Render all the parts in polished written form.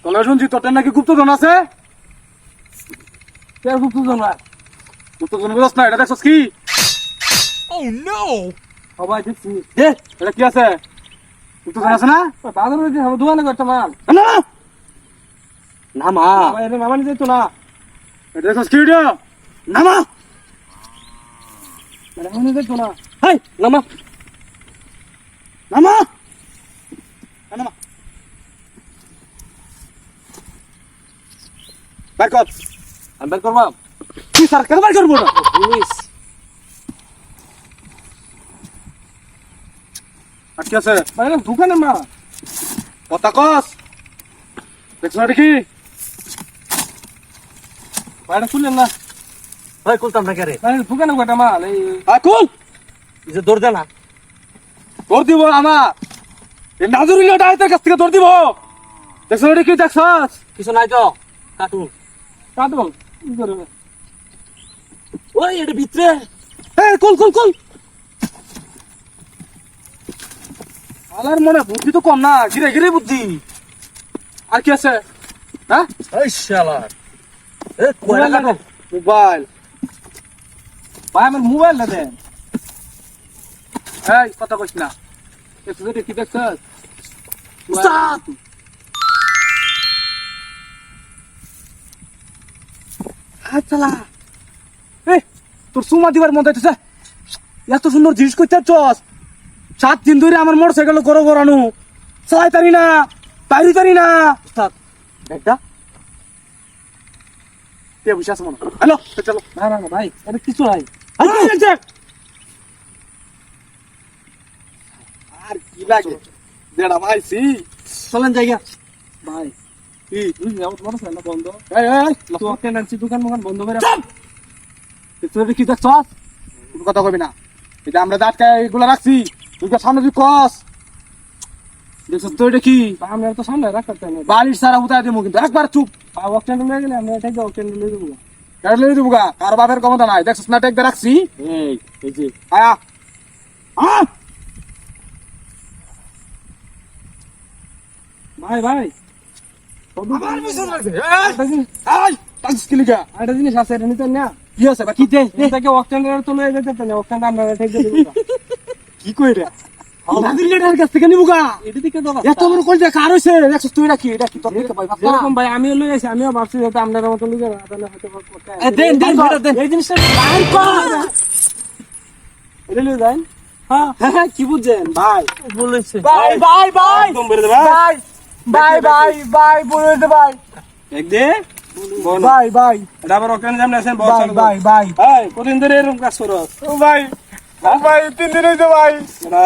তলে শুনছি তোর নাকি গুপ্তধন আছে। কে গুপ্তধন না? গুপ্তধন বুঝছ না, এটা দেখছস কি? সবাই দেখছি। এ, এটা কি আছে? গুপ্তধন আছে না? বাজার হইতে হবে দোকানে করতে মাল। না নামা, ভাই এটা নামানি যেত না। এটা দেখছস কি এটা? নামা, নামানি যেত না। হাই নামা, নামা, নামা, বাইর কর। আমি বের করবাম। তুই স্যার কেন বাইর করবো না? পুলিশ। আর কি আছে? ভাই এটা দোকানে মাল। কথা কস, দেখছ না দেখি? ভাই এটা খুললেন না। ভাই খুলতাম না কে? ভাই দোকানে কয়টা মাল এই কুল যে দৌড় দে না। তোর দিব আমার এই নাজুরি ডাইতের কাছ থেকে তোর দিব। দেখছ না দেখি? দেখছস? কিছু নাই তো কার্টুন। কাটবল কি করবে? ওই এটা ভিতরে এই কুল কুল কুল, আলার মনে বুদ্ধি তো কম না, গিরে গিরে বুদ্ধি। আর কি আছে? হ্যাঁ, এই শালা এ কয়লা কাটো। মোবাইল। ভাই আমার মোবাইলটা দেন। এই কথা কইস না। দেখছ দেখি দেখছস? উস্তাদ, হাত চালা। এই তোর সুমা দিবার মন চাইতেছে। এত সুন্দর জিনিস করতে চাস, 7 দিন ধরে আমার মোটরসাইকেল গরো গরানো, চালাই তারি না, বাইরে তারি না। উস্তাদ একটা কে বসে আছে মনে? হ্যালো, চলো। না না না ভাই এটা কিছু নাই। আর কি লাগে যেটা ভাইছি। চলেন জায়গা। ভাই কি তুই যাও তোমার সামনে বন্ধ। এই এই তো টেন্ডেন্সি দোকান মোকান বন্ধ করে। তুই কি দেখছস? কোনো কথা কবি না। এটা আমরা দাঁতকায় এগুলো রাখছি, তুই তো সামনে তুই কস। দেখছস তো এটা কি? আমি আর তো সামনে রাখতে চাই না। বালিশ সারা উঠাই দেবো কিন্তু একবার চুপ। অক্টেন্ড লয়ে গেলে আমরা এটাই অক্টেন্ড লয়ে যাবো। কেটে লই দেবো গা, কার বাপের ক্ষমতা নাই। দেখছস না টেকবে রাখছি। এই যে আয়া ভাই ভাই আমার পিছন লাগছে। একটা জিনিস এই টাক্স কি লিখা? একটা জিনিস আছে এটা নিতেন না। কি আছে বা কি দে? এটাকে অক্টেন্ডের তো লয়ে যেতে পারে অক্টেন্ড আমরা এটাই দিয়ে দেবো। কি কই রে? নাদির লেটার কাছ থেকে নিবো গা। এটা দিকে দাও। এত বড় কল কার হইছে? দেখছস তুই রাখি, এটা কি তোর থেকে ভাই বাবা? এরকম ভাই আমিও লই আছি, আমিও ভাবছি যে আপনার মতো লই যাবে তাহলে হয়তো করতে। দেন দেন ভেড়া দেন। এই জিনিসটা বাইর কর। এটা লই যান। হ্যাঁ কি বুঝছেন ভাই? বলেছে ভাই ভাই ভাই একদম বেরে দে ভাই। ভাই ভাই ভাই ভাই বলে দে ভাই এক দে। বল। ভাই ভাই এটা আবার ওখানে যাম না সেন বল ভাই চালু। ভাই ভাই এই কতদিন ধরে এরকম কাজ করছ? ও ভাই ও ভাই 3 দিন হইছে ভাই। না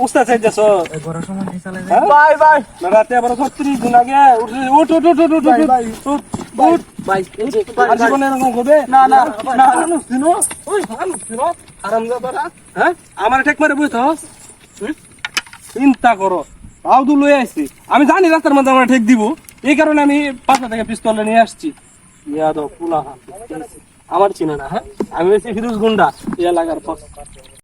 উস্তাদ চাই যাস। ঘরের সময় চালে ভাই ভাই না রাতে আবার 36 দিন আগে উঠ উঠ উঠ উঠ উঠ উঠ ভাই, ভাই। উঠ ভাই উঠ। ভাই এই যে আর জীবনে এরকম হবে? না না না মানুষ দিন। ওই মানুষ দিন। আরামদাদারা হ্যাঁ আমার ঠেক মারে বই তো চিন্তা করো। তাও তো লই আসছি, আমি জানি রাস্তার মধ্যে আমরা ঠেক দিব, এই কারণে আমি 5 টাকা পিস্তলে নিয়ে আসছি। ইয়াদব পুলাহা আমার চিনে না। হ্যাঁ আমি হচ্ছে ফিরোজ গুন্ডা এলাকার